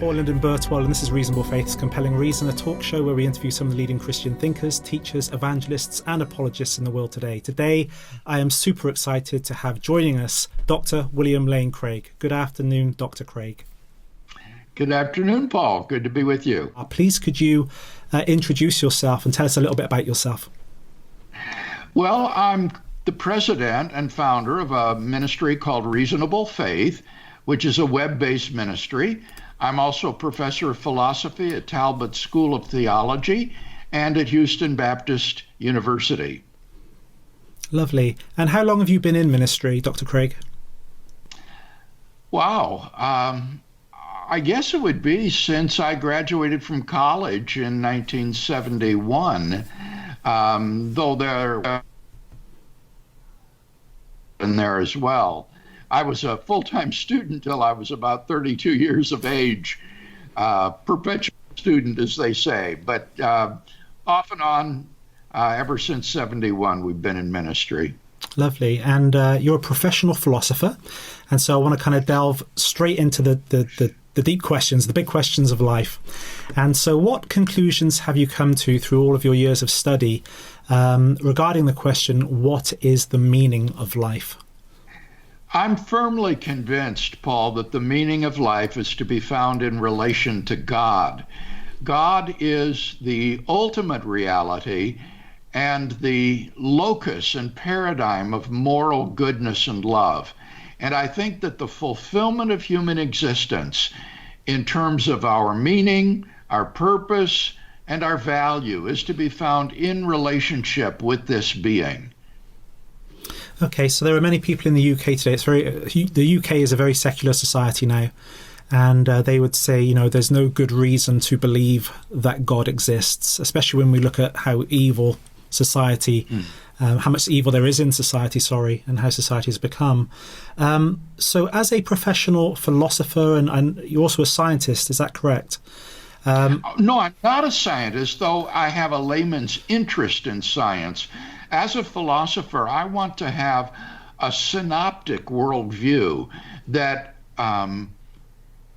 Paul, Lyndon, Burtwell, and this is Reasonable Faith's Compelling Reason, a talk show where we interview some of the leading Christian thinkers, teachers, evangelists, and apologists in the world today. Today, I am super excited to have joining us Dr. William Lane Craig. Good afternoon, Dr. Craig. Good afternoon, Paul. Good to be with you. Please, could you introduce yourself and tell us a little bit about yourself? Well, I'm the president and founder of a ministry called Reasonable Faith, which is a web-based ministry. I'm also a professor of philosophy at Talbot School of Theology and at Houston Baptist University. Lovely. And how long have you been in ministry, Dr. Craig? Wow. I guess it would be since I graduated from college in 1971, though there in there as well. I was a full-time student till I was about 32 years of age, perpetual student, as they say. But off and on, ever since 71, we've been in ministry. Lovely. And you're a professional philosopher. And so I want to kind of delve straight into the deep questions, the big questions of life. And so what conclusions have you come to through all of your years of study regarding the question, what is the meaning of life? I'm firmly convinced, Paul, that the meaning of life is to be found in relation to God. God is the ultimate reality and the locus and paradigm of moral goodness and love. And I think that the fulfillment of human existence in terms of our meaning, our purpose, and our value is to be found in relationship with this being. Okay, so there are many people in the UK today. The UK is a very secular society now, and they would say, you know, there's no good reason to believe that God exists, especially when we look at how evil society, how much evil there is in society, and how society has become. So as a professional philosopher, and you're also a scientist, is that correct? No, I'm not a scientist, though I have a layman's interest in science. As a philosopher, I want to have a synoptic worldview that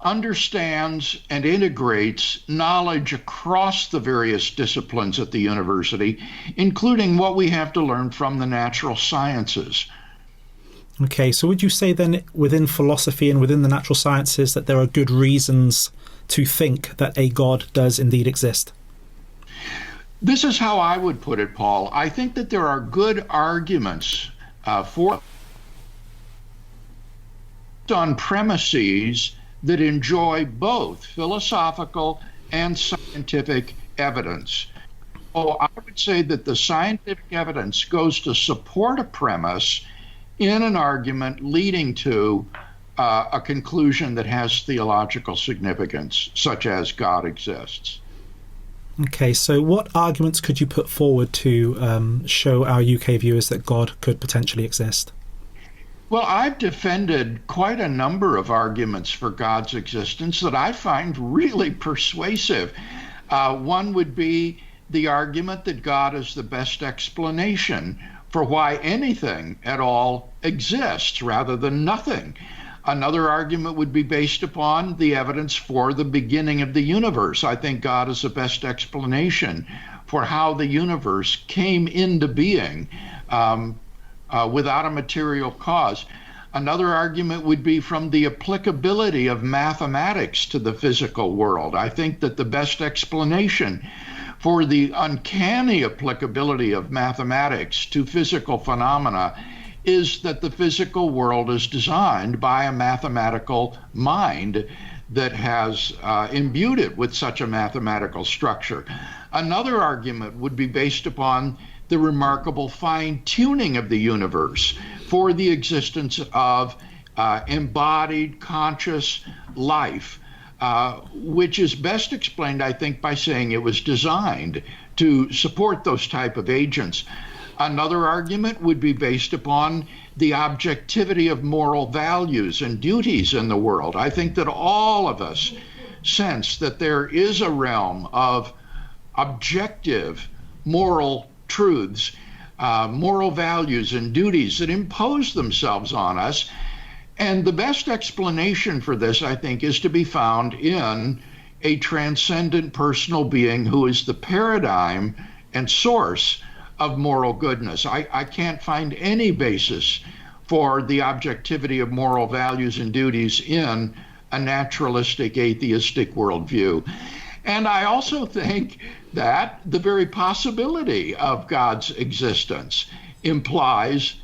understands and integrates knowledge across the various disciplines at the university, including what we have to learn from the natural sciences. Okay, so would you say then within philosophy and within the natural sciences that there are good reasons to think that a God does indeed exist? This is how I would put it, Paul. I think that there are good arguments for on premises that enjoy both philosophical and scientific evidence. So I would say that the scientific evidence goes to support a premise in an argument leading to a conclusion that has theological significance, such as God exists. Okay, so what arguments could you put forward to show our UK viewers that God could potentially exist? Well, I've defended quite a number of arguments for God's existence that I find really persuasive. One would be the argument that God is the best explanation for why anything at all exists rather than nothing. Another argument would be based upon the evidence for the beginning of the universe. I think God is the best explanation for how the universe came into being without a material cause. Another argument would be from the applicability of mathematics to the physical world. I think that the best explanation for the uncanny applicability of mathematics to physical phenomena is that the physical world is designed by a mathematical mind that has imbued it with such a mathematical structure. Another argument would be based upon the remarkable fine-tuning of the universe for the existence of embodied conscious life, which is best explained, I think, by saying it was designed to support those type of agents. Another argument would be based upon the objectivity of moral values and duties in the world. I think that all of us sense that there is a realm of objective moral truths, moral values and duties that impose themselves on us And the best explanation for this, I think, is to be found in a transcendent personal being who is the paradigm and source of moral goodness. I can't find any basis for the objectivity of moral values and duties in a naturalistic, atheistic worldview. And I also think that the very possibility of God's existence implies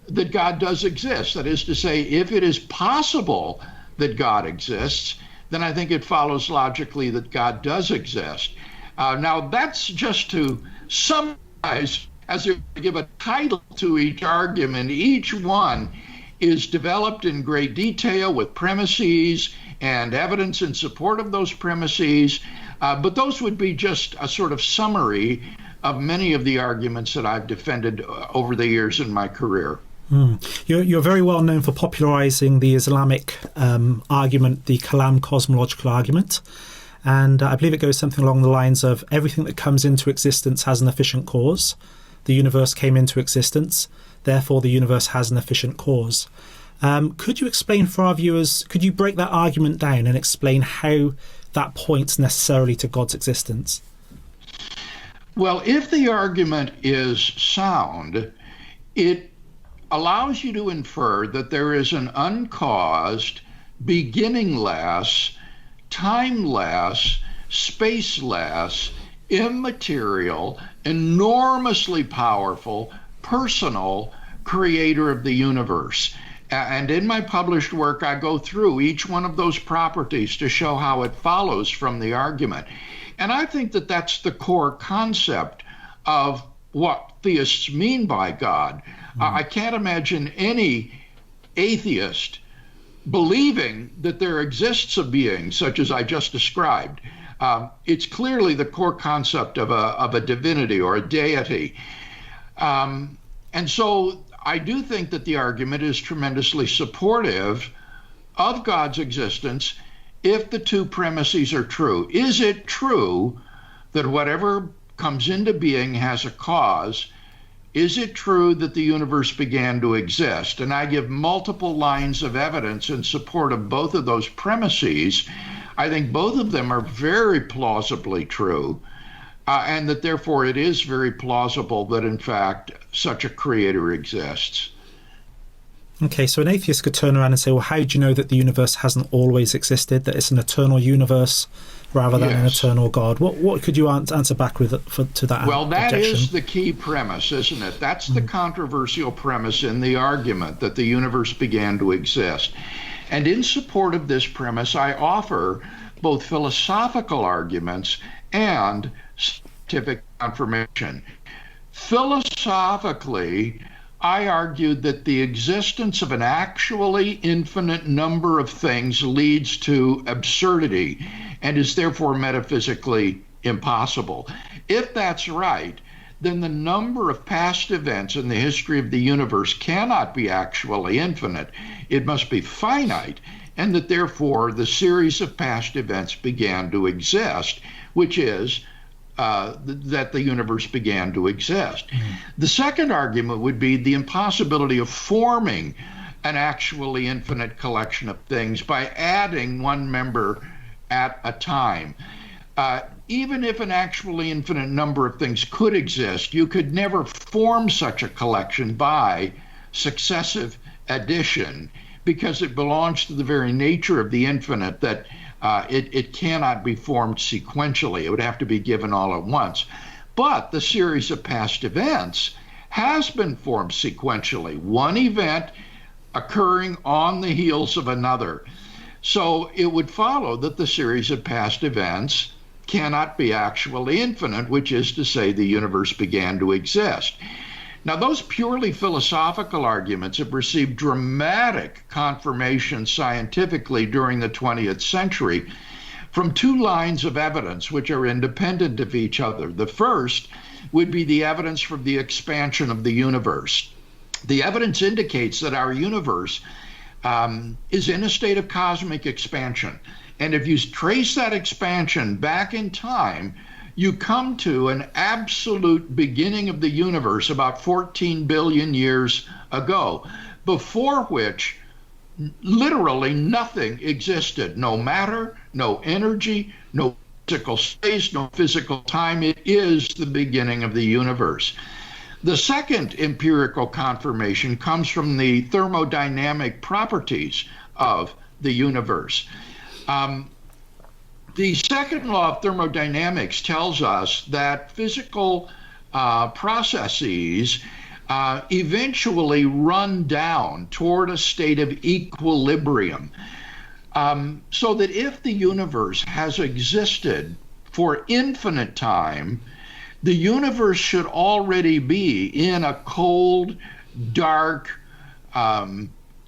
that God does exist. That is to say, if it is possible that God exists, then I think it follows logically that God does exist. Now, that's just to summarize, as if to give a title to each argument. Each one is developed in great detail with premises and evidence in support of those premises, but those would be just a sort of summary of many of the arguments that I've defended over the years in my career. You're very well known for popularizing the Islamic argument, the Kalam cosmological argument. And I believe it goes something along the lines of everything that comes into existence has an efficient cause. The universe came into existence, therefore the universe has an efficient cause. Could you explain for our viewers, could you break that argument down and explain how that points necessarily to God's existence? Well, if the argument is sound, it allows you to infer that there is an uncaused, beginningless, timeless, spaceless, immaterial, enormously powerful, personal creator of the universe. And in my published work, I go through each one of those properties to show how it follows from the argument. And I think that that's the core concept of what theists mean by God. I can't imagine any atheist believing that there exists a being such as I just described. It's clearly the core concept of a divinity or a deity. And so I do think that the argument is tremendously supportive of God's existence if the two premises are true. Is it true that whatever comes into being has a cause? Is it true that the universe began to exist? And I give multiple lines of evidence in support of both of those premises. I think both of them are very plausibly true, and that therefore it is very plausible that in fact such a creator exists. Okay, so an atheist could turn around and say, well, how do you know that the universe hasn't always existed, that it's an eternal universe rather than an eternal God? What could you answer back with to that Well, that objection? is the key premise, isn't it? That's the controversial premise in the argument, that the universe began to exist. And in support of this premise, I offer both philosophical arguments and scientific confirmation. Philosophically, I argued that the existence of an actually infinite number of things leads to absurdity and is therefore metaphysically impossible. If that's right, then the number of past events in the history of the universe cannot be actually infinite. It must be finite, and that therefore the series of past events began to exist, which is that the universe began to exist. The second argument would be the impossibility of forming an actually infinite collection of things by adding one member at a time. Even if an actually infinite number of things could exist, you could never form such a collection by successive addition, because it belongs to the very nature of the infinite that it cannot be formed sequentially. It would have to be given all at once. But the series of past events has been formed sequentially, one event occurring on the heels of another. So it would follow that the series of past events cannot be actually infinite, which is to say the universe began to exist. Now, those purely philosophical arguments have received dramatic confirmation scientifically during the 20th century from two lines of evidence which are independent of each other. The first would be the evidence from the expansion of the universe. The evidence indicates that our universe is in a state of cosmic expansion. And if you trace that expansion back in time, you come to an absolute beginning of the universe about 14 billion years ago, before which literally nothing existed. No matter, no energy, no physical space, no physical time. It is the beginning of the universe. The second empirical confirmation comes from the thermodynamic properties of the universe. The second law of thermodynamics tells us that physical processes eventually run down toward a state of equilibrium. So that if the universe has existed for infinite time, the universe should already be in a cold, dark,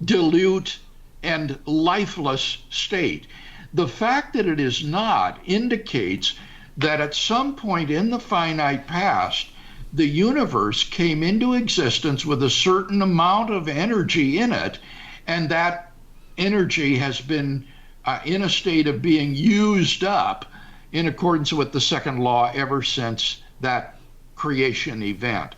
dilute, and lifeless state. The fact that it is not indicates that at some point in the finite past, the universe came into existence with a certain amount of energy in it, and that energy has been in a state of being used up in accordance with the second law ever since that creation event.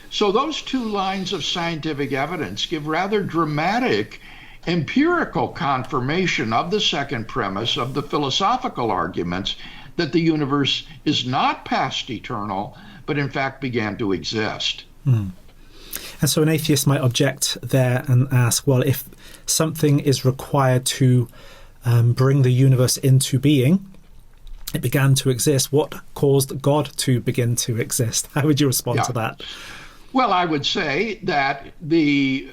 So those two lines of scientific evidence give rather dramatic empirical confirmation of the second premise of the philosophical arguments that the universe is not past eternal, but in fact began to exist. And so an atheist might object there and ask, well, if something is required to bring the universe into being, it began to exist, what caused God to begin to exist? How would you respond to that? Well, I would say that the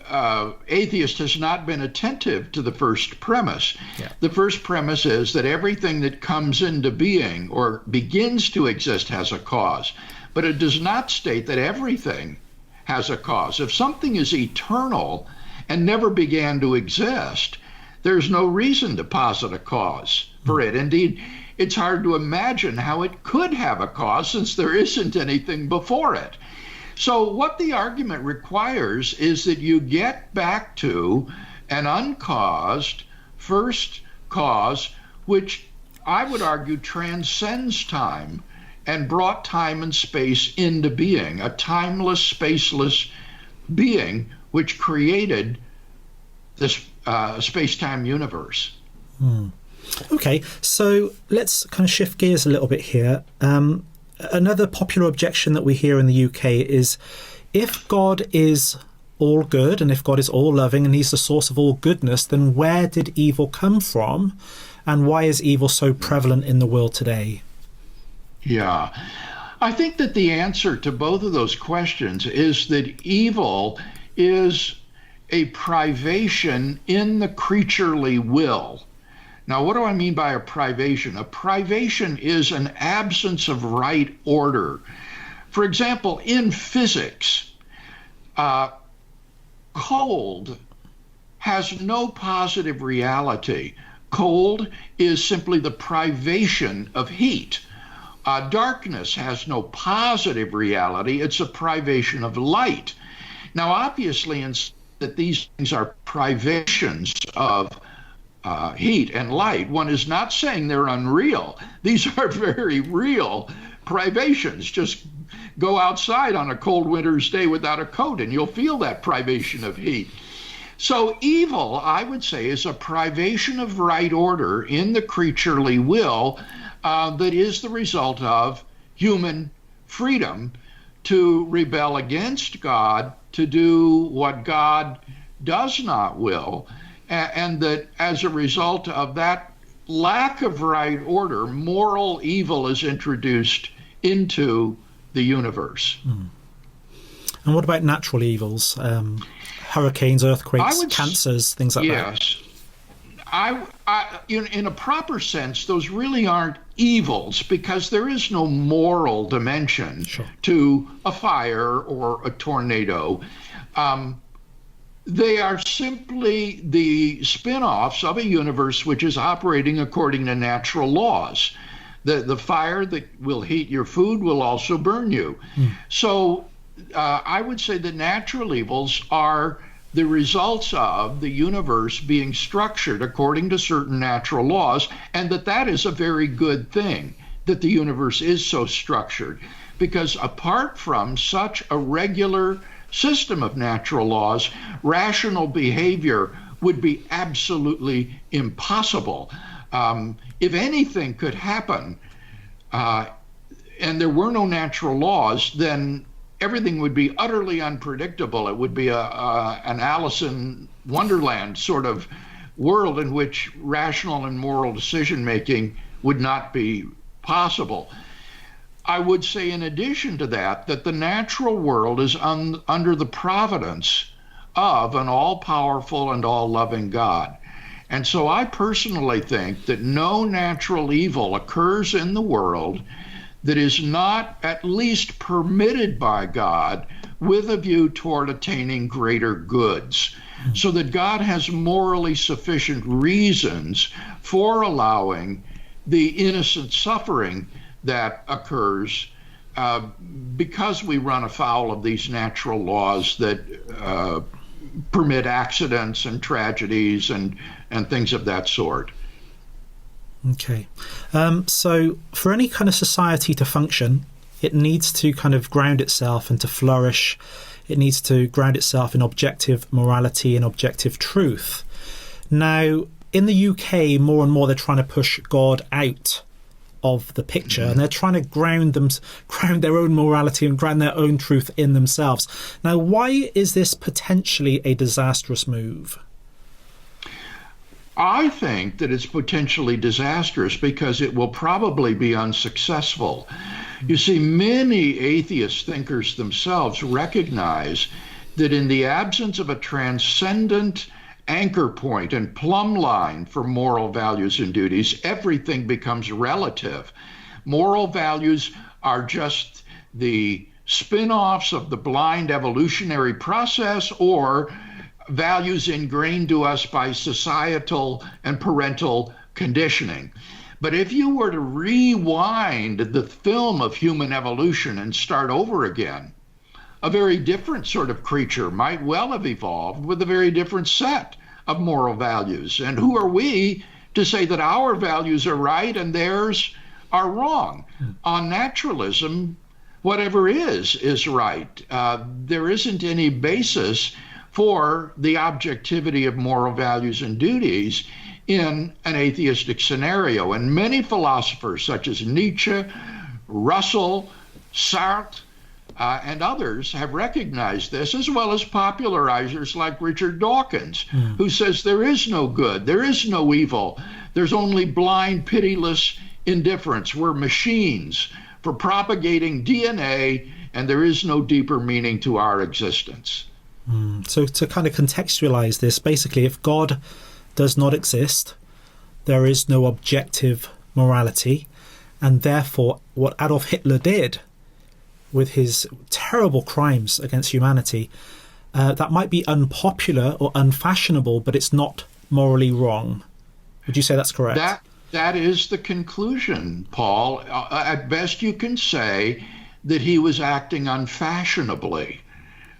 atheist has not been attentive to the first premise. Yeah. The first premise is that everything that comes into being or begins to exist has a cause, but it does not state that everything has a cause. If something is eternal and never began to exist, there's no reason to posit a cause for it. Indeed, it's hard to imagine how it could have a cause since there isn't anything before it. So what the argument requires is that you get back to an uncaused first cause, which I would argue transcends time and brought time and space into being, a timeless, spaceless being which created this space-time universe. Okay, so let's kind of shift gears a little bit here. Another popular objection that we hear in the UK is, if God is all good and if God is all loving and he's the source of all goodness, then where did evil come from? And why is evil so prevalent in the world today? Yeah, I think that the answer to both of those questions is that evil is a privation in the creaturely will. Now, what do I mean by a privation? A privation is an absence of right order. For example, in physics, cold has no positive reality. Cold is simply the privation of heat. Darkness has no positive reality. It's a privation of light. Now, obviously, that these things are privations of heat and light, one is not saying they're unreal. These are very real privations. Just go outside on a cold winter's day without a coat and you'll feel that privation of heat. So evil, I would say, is a privation of right order in the creaturely will that is the result of human freedom to rebel against God, to do what God does not will. And that as a result of that lack of right order, moral evil is introduced into the universe. And what about natural evils? Hurricanes, earthquakes, cancers, things like that? Yes. In a proper sense, those really aren't evils because there is no moral dimension to a fire or a tornado. They are simply the spin-offs of a universe which is operating according to natural laws. The fire that will heat your food will also burn you. So I would say that natural evils are the results of the universe being structured according to certain natural laws, and that is a very good thing, that the universe is so structured. Because apart from such a regular system of natural laws, rational behavior would be absolutely impossible. If anything could happen, and there were no natural laws, then everything would be utterly unpredictable. It would be an Alice in Wonderland sort of world in which rational and moral decision-making would not be possible. I would say, in addition to that, that the natural world is under the providence of an all-powerful and all-loving God. And so I personally think that no natural evil occurs in the world that is not at least permitted by God with a view toward attaining greater goods, so that God has morally sufficient reasons for allowing the innocent suffering that occurs because we run afoul of these natural laws that permit accidents and tragedies and things of that sort. Okay. So for any kind of society to function, it needs to kind of ground itself and to flourish. It needs to ground itself in objective morality and objective truth. Now, in the UK, more and more they're trying to push God out of the picture, and they're trying to ground their own morality and ground their own truth in themselves. Now, why is this potentially a disastrous move? I think that it's potentially disastrous because it will probably be unsuccessful. You see, many atheist thinkers themselves recognize that in the absence of a transcendent anchor point and plumb line for moral values and duties, everything becomes relative. Moral values are just the spin-offs of the blind evolutionary process, or values ingrained to us by societal and parental conditioning. But if you were to rewind the film of human evolution and start over again, a very different sort of creature might well have evolved with a very different set of moral values. And who are we to say that our values are right and theirs are wrong? On naturalism, whatever is right. There isn't any basis for the objectivity of moral values and duties in an atheistic scenario. And many philosophers, such as Nietzsche, Russell, Sartre, and others, have recognized this, as well as popularizers like Richard Dawkins, who says there is no good, there is no evil, there's only blind, pitiless indifference. We're machines for propagating DNA, and there is no deeper meaning to our existence. So to kind of contextualize this, basically, if God does not exist, there is no objective morality, and therefore what Adolf Hitler did with his terrible crimes against humanity, that might be unpopular or unfashionable, but it's not morally wrong. Would you say that's correct? That is the conclusion, Paul. At best, you can say that he was acting unfashionably,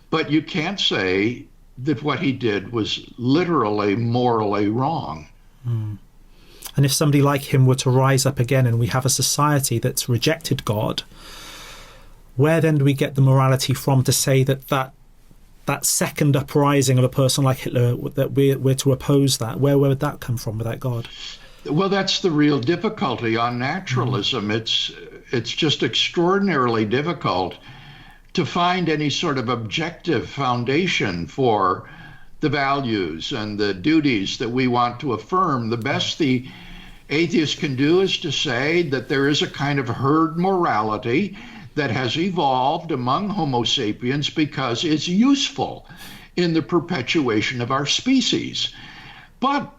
but you can't say that what he did was literally morally wrong. And if somebody like him were to rise up again and we have a society that's rejected God, where then do we get the morality from to say that second uprising of a person like Hitler, that we're to oppose that? Where would that come from without God? Well, that's the real difficulty on naturalism. It's just extraordinarily difficult to find any sort of objective foundation for the values and the duties that we want to affirm. The best the atheist can do is to say that there is a kind of herd morality that has evolved among Homo sapiens because it's useful in the perpetuation of our species. But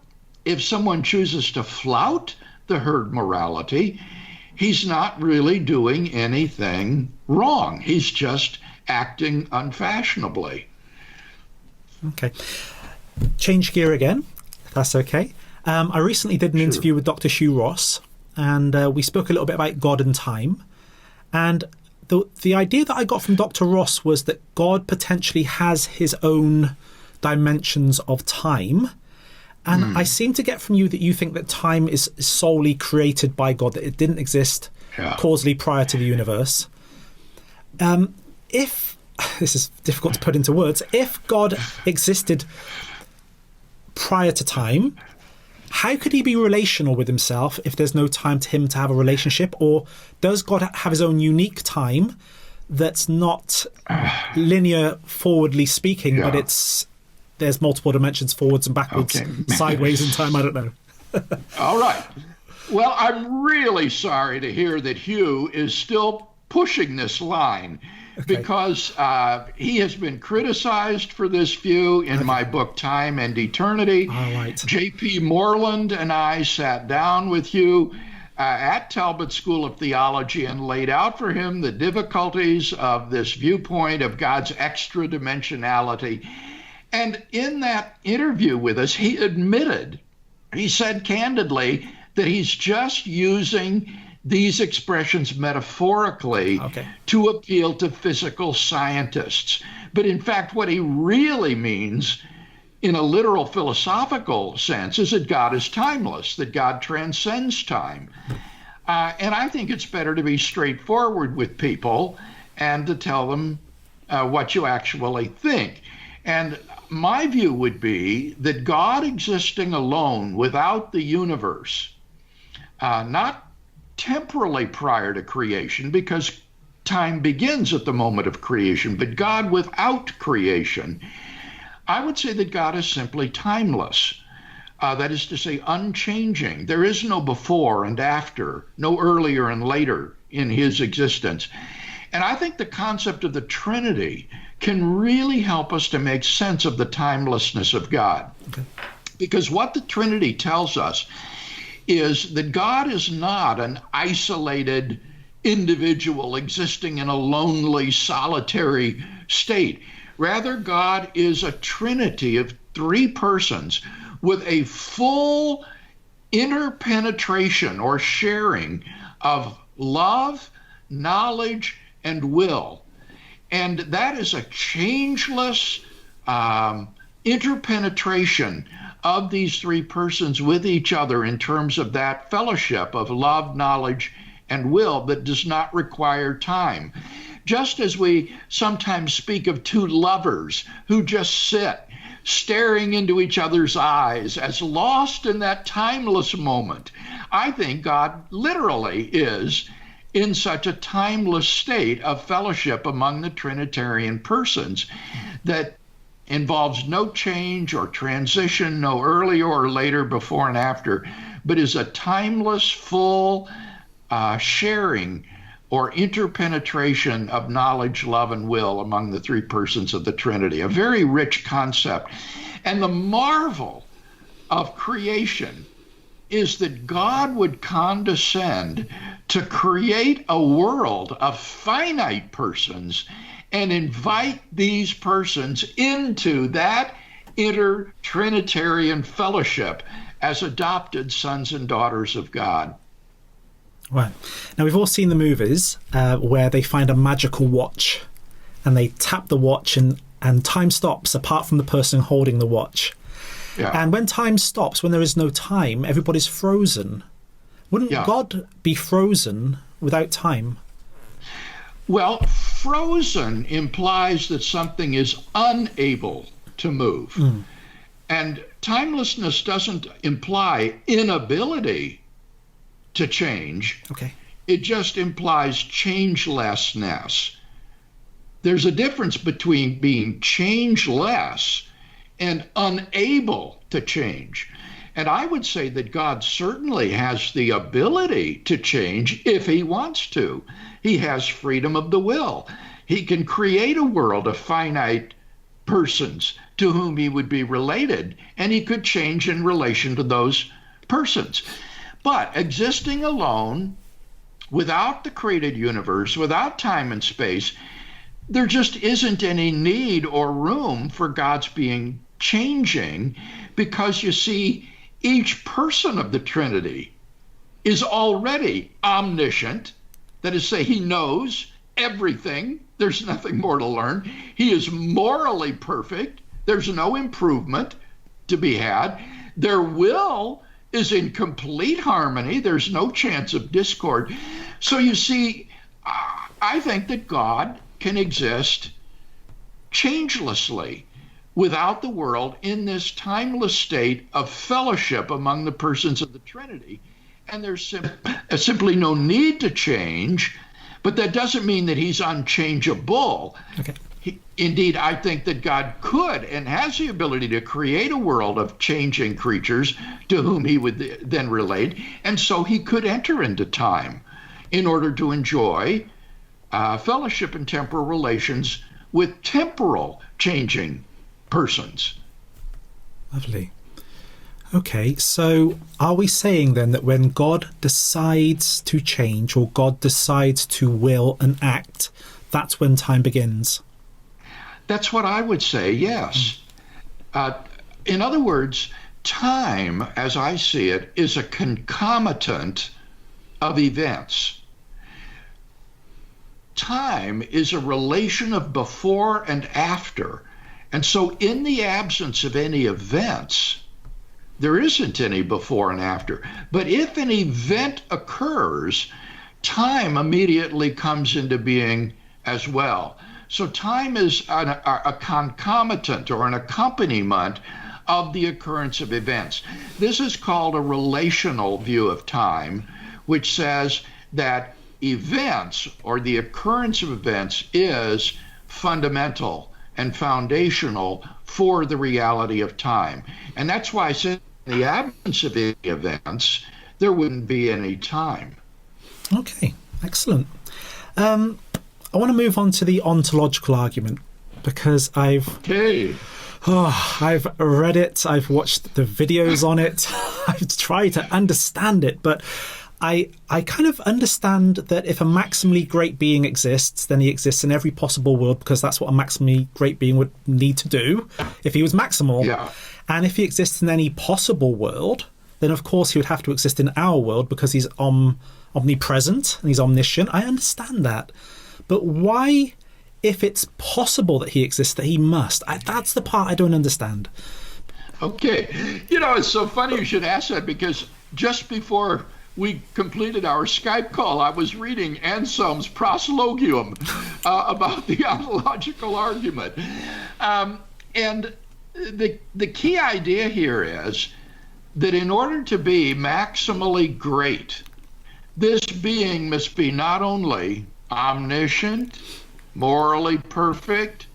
if someone chooses to flout the herd morality, he's not really doing anything wrong. He's just acting unfashionably. Okay. Change gear again, if that's okay. I recently did an interview with Dr. Hugh Ross, and we spoke a little bit about God and time. And the idea that I got from Dr. Ross was that God potentially has his own dimensions of time. And I seem to get from you that you think that time is solely created by God, that it didn't exist causally prior to the universe. If, this is difficult to put into words, if God existed prior to time, how could he be relational with himself if there's no time to him to have a relationship? Or does God have his own unique time that's not linear forwardly speaking, but there's multiple dimensions forwards and backwards, sideways in time? I don't know. All right. Well, I'm really sorry to hear that Hugh is still pushing this line, because he has been criticized for this view in my book, Time and Eternity. All right. J.P. Moreland and I sat down with Hugh at Talbot School of Theology and laid out for him the difficulties of this viewpoint of God's extra dimensionality. And in that interview with us, he said candidly that he's just using these expressions metaphorically to appeal to physical scientists. But in fact, what he really means in a literal philosophical sense is that God is timeless, that God transcends time. And I think it's better to be straightforward with people and to tell them what you actually think. And my view would be that God existing alone without the universe, not temporally prior to creation, because time begins at the moment of creation, but God without creation, I would say that God is simply timeless. That is to say, unchanging. There is no before and after, no earlier and later in his existence. And I think the concept of the Trinity can really help us to make sense of the timelessness of God. Because what the Trinity tells us is that God is not an isolated individual existing in a lonely, solitary state. Rather, God is a trinity of three persons with a full interpenetration or sharing of love, knowledge, and will. And that is a changeless interpenetration of these three persons with each other in terms of that fellowship of love, knowledge, and will that does not require time. Just as we sometimes speak of two lovers who just sit staring into each other's eyes as lost in that timeless moment, I think God literally is in such a timeless state of fellowship among the Trinitarian persons that involves no change or transition, no earlier or later, before and after, but is a timeless, full sharing or interpenetration of knowledge, love, and will among the three persons of the Trinity. A very rich concept. And the marvel of creation is that God would condescend to create a world of finite persons and invite these persons into that inter-Trinitarian fellowship as adopted sons and daughters of God. Right. Now, we've all seen the movies where they find a magical watch and they tap the watch and time stops apart from the person holding the watch. Yeah. And when time stops, when there is no time, everybody's frozen. Wouldn't God be frozen without time? Well, frozen implies that something is unable to move. And timelessness doesn't imply inability to change. It just implies changelessness. There's a difference between being changeless and unable to change. And I would say that God certainly has the ability to change if he wants to. He has freedom of the will. He can create a world of finite persons to whom he would be related, and he could change in relation to those persons. But existing alone, without the created universe, without time and space, there just isn't any need or room for God's being changing, because you see, each person of the Trinity is already omniscient. That is to say, he knows everything. There's nothing more to learn. He is morally perfect. There's no improvement to be had. Their will is in complete harmony. There's no chance of discord. So you see, I think that God can exist changelessly, without the world in this timeless state of fellowship among the persons of the Trinity. And there's simply no need to change, but that doesn't mean that he's unchangeable. Okay. Indeed, I think that God could and has the ability to create a world of changing creatures to whom he would then relate, and so he could enter into time in order to enjoy fellowship and temporal relations with temporal changing persons. Lovely. Okay, so are we saying then that when God decides to change, or God decides to will and act, that's when time begins? That's what I would say, yes. In other words, time, as I see it, is a concomitant of events. Time is a relation of before and after. And so in the absence of any events, there isn't any before and after. But if an event occurs, time immediately comes into being as well. So time is a concomitant or an accompaniment of the occurrence of events. This is called a relational view of time, which says that events, or the occurrence of events, is fundamental and foundational for the reality of time. And that's why I said in the absence of any events, there wouldn't be any time. Okay, excellent. I want to move on to the ontological argument, because I've read it, I've watched the videos on it, I've tried to understand it, but I kind of understand that if a maximally great being exists, then he exists in every possible world, because that's what a maximally great being would need to do if he was maximal. Yeah. And if he exists in any possible world, then of course he would have to exist in our world, because he's omnipresent and he's omniscient. I understand that. But why, if it's possible that he exists, that he must? That's the part I don't understand. Okay. You know, it's so funny you should ask that, because just before we completed our Skype call, I was reading Anselm's Proslogium about the ontological argument. And the key idea here is that in order to be maximally great, this being must be not only omniscient, morally perfect,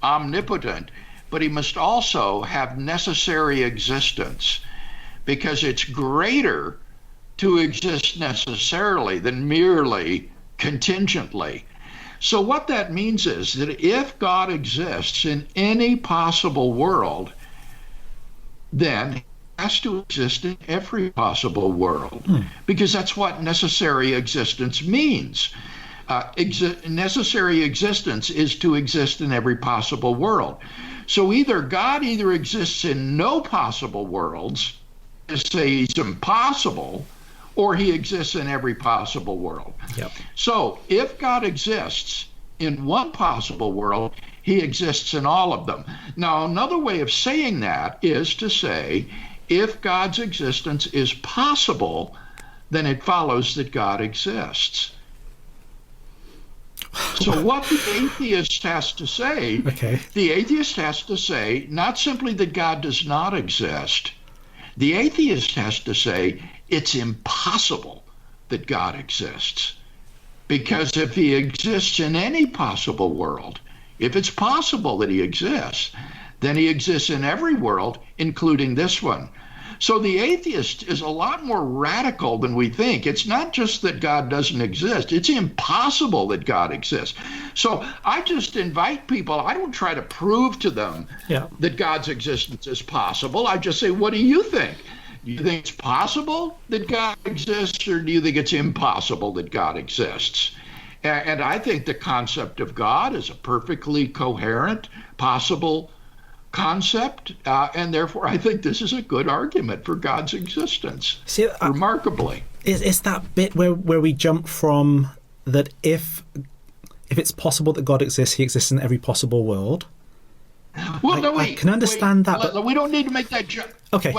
omnipotent, but he must also have necessary existence, because it's greater to exist necessarily than merely contingently. So what that means is that if God exists in any possible world, then he has to exist in every possible world, because that's what necessary existence means. Necessary existence is to exist in every possible world. So God either exists in no possible worlds, to say he's impossible, or he exists in every possible world. Yep. So if God exists in one possible world, he exists in all of them. Now, another way of saying that is to say, if God's existence is possible, then it follows that God exists. So what the atheist has to say, the atheist has to say not simply that God does not exist. The atheist has to say it's impossible that God exists. Because if he exists in any possible world, if it's possible that he exists, then he exists in every world, including this one. So the atheist is a lot more radical than we think. It's not just that God doesn't exist. It's impossible that God exists. So I just invite people, I don't try to prove to them that God's existence is possible. I just say, what do you think? Do you think it's possible that God exists, or do you think it's impossible that God exists? And I think the concept of God is a perfectly coherent, possible concept, and therefore I think this is a good argument for God's existence. See, remarkably, it's that bit where we jump from that if it's possible that God exists, he exists in every possible world. Well, I can understand that, but we don't need to make that jump. Okay.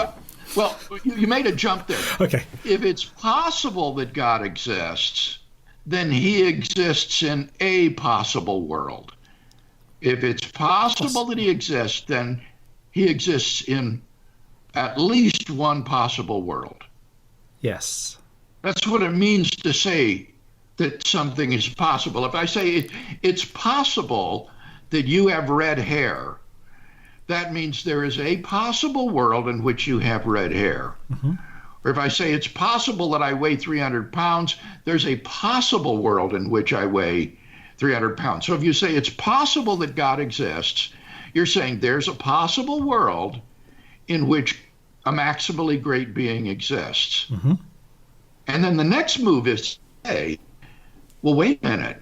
Well, you made a jump there. Okay. If it's possible that God exists, then he exists in a possible world. If it's possible that he exists, then he exists in at least one possible world. Yes. That's what it means to say that something is possible. If I say it's possible that you have red hair, that means there is a possible world in which you have red hair. Mm-hmm. Or if I say it's possible that I weigh 300 pounds, there's a possible world in which I weigh 300 pounds. So if you say it's possible that God exists, you're saying there's a possible world in which a maximally great being exists. Mm-hmm. And then the next move is to say, well, wait a minute.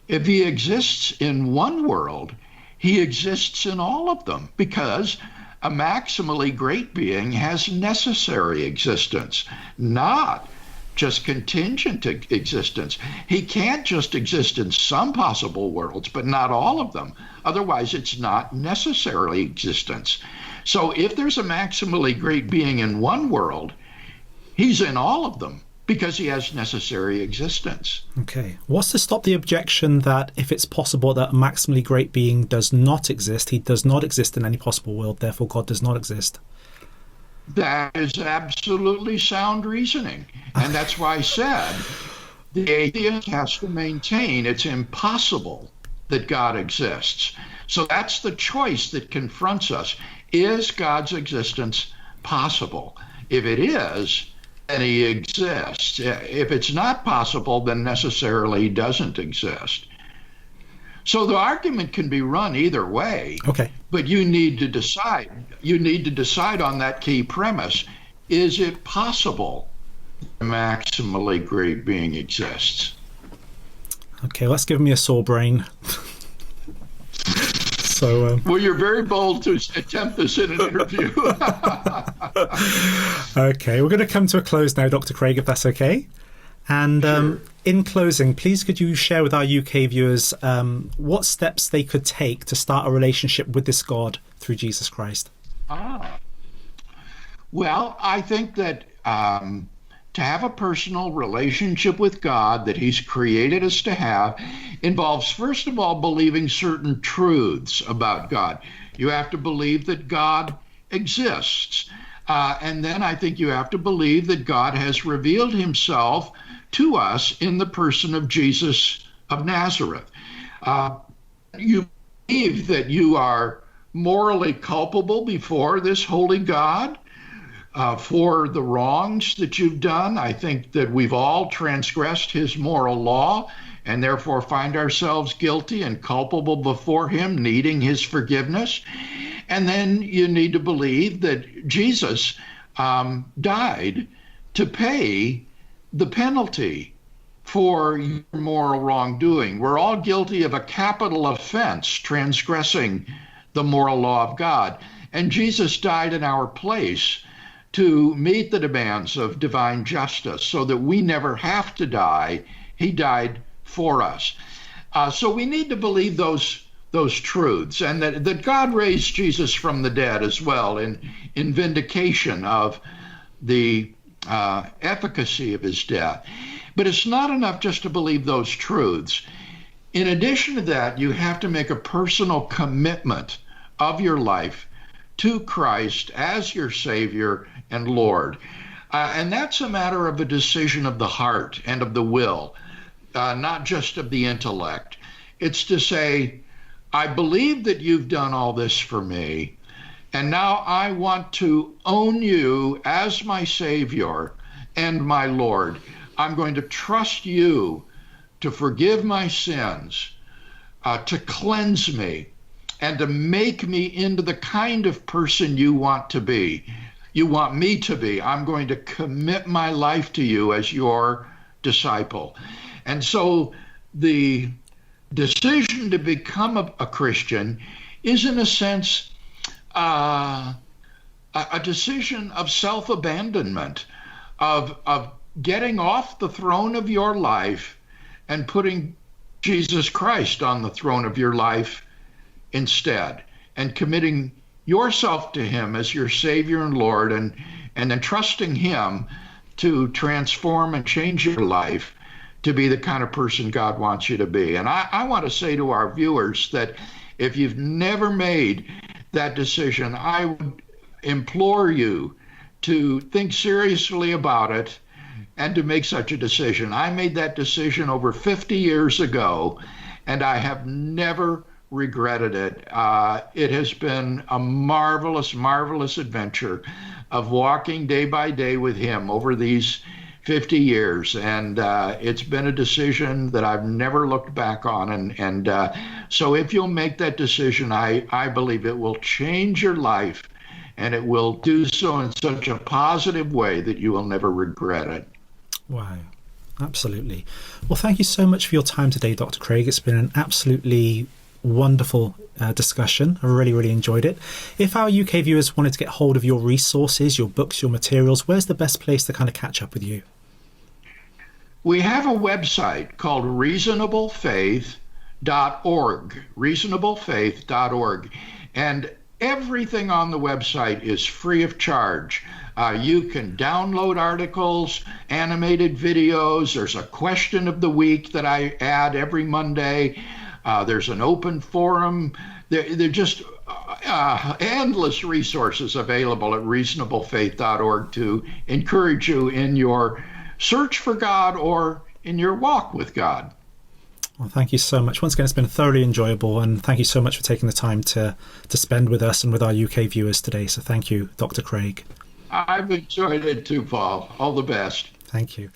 If he exists in one world, he exists in all of them, because a maximally great being has necessary existence, not just contingent existence. He can't just exist in some possible worlds, but not all of them. Otherwise, it's not necessarily existence. So if there's a maximally great being in one world, he's in all of them because he has necessary existence. Okay. What's to stop the objection that if it's possible that a maximally great being does not exist, he does not exist in any possible world, therefore God does not exist? That is absolutely sound reasoning. And that's why I said the atheist has to maintain it's impossible that God exists. So that's the choice that confronts us. Is God's existence possible? If it is, then he exists. If it's not possible, then necessarily he doesn't exist. So the argument can be run either way. Okay. But you need to decide. You need to decide on that key premise. Is it possible a maximally great being exists? Okay, that's given me a sore brain. So, well, you're very bold to attempt this in an interview. Okay, we're going to come to a close now, Dr. Craig, if that's okay. And Sure. In closing, please could you share with our UK viewers what steps they could take to start a relationship with this God through Jesus Christ? Well, I think that to have a personal relationship with God that he's created us to have involves, first of all, believing certain truths about God. You have to believe that God exists. And then I think you have to believe that God has revealed himself to us in the person of Jesus of Nazareth. You believe that you are morally culpable before this holy God for the wrongs that you've done. I think that we've all transgressed his moral law and therefore find ourselves guilty and culpable before him, needing his forgiveness. And then you need to believe that Jesus died to pay the penalty for your moral wrongdoing. We're all guilty of a capital offense, transgressing the moral law of God. And Jesus died in our place to meet the demands of divine justice so that we never have to die. He died for us. So we need to believe those truths, and that God raised Jesus from the dead as well in vindication of the efficacy of his death. But it's not enough just to believe those truths. In addition to that, you have to make a personal commitment of your life to Christ as your Savior and Lord. And that's a matter of a decision of the heart and of the will, not just of the intellect. It's to say, I believe that you've done all this for me, and now I want to own you as my Savior and my Lord. I'm going to trust you to forgive my sins, to cleanse me, and to make me into the kind of person you want to be. You want me to be. I'm going to commit my life to you as your disciple. And so the decision to become a Christian is, in a sense, a decision of self-abandonment, of getting off the throne of your life and putting Jesus Christ on the throne of your life instead, and committing yourself to him as your Savior and Lord, and then trusting him to transform and change your life to be the kind of person God wants you to be. And I want to say to our viewers that if you've never made that decision, I would implore you to think seriously about it and to make such a decision. I made that decision over 50 years ago, and I have never regretted it. It has been a marvelous, marvelous adventure of walking day by day with him over these 50 years. And it's been a decision that I've never looked back on. And so if you'll make that decision, I believe it will change your life, and it will do so in such a positive way that you will never regret it. Wow. Absolutely. Well, thank you so much for your time today, Dr. Craig. It's been an absolutely wonderful discussion. I really, really enjoyed it. If our UK viewers wanted to get hold of your resources, your books, your materials, where's the best place to kind of catch up with you? We have a website called reasonablefaith.org, reasonablefaith.org. And everything on the website is free of charge. You can download articles, animated videos. There's a question of the week that I add every Monday. There's an open forum. There are just endless resources available at reasonablefaith.org to encourage you in your search for God or in your walk with God. Well, thank you so much. Once again, it's been thoroughly enjoyable, and thank you so much for taking the time to spend with us and with our UK viewers today. So thank you, Dr. Craig. I've enjoyed it too, Paul. All the best. Thank you.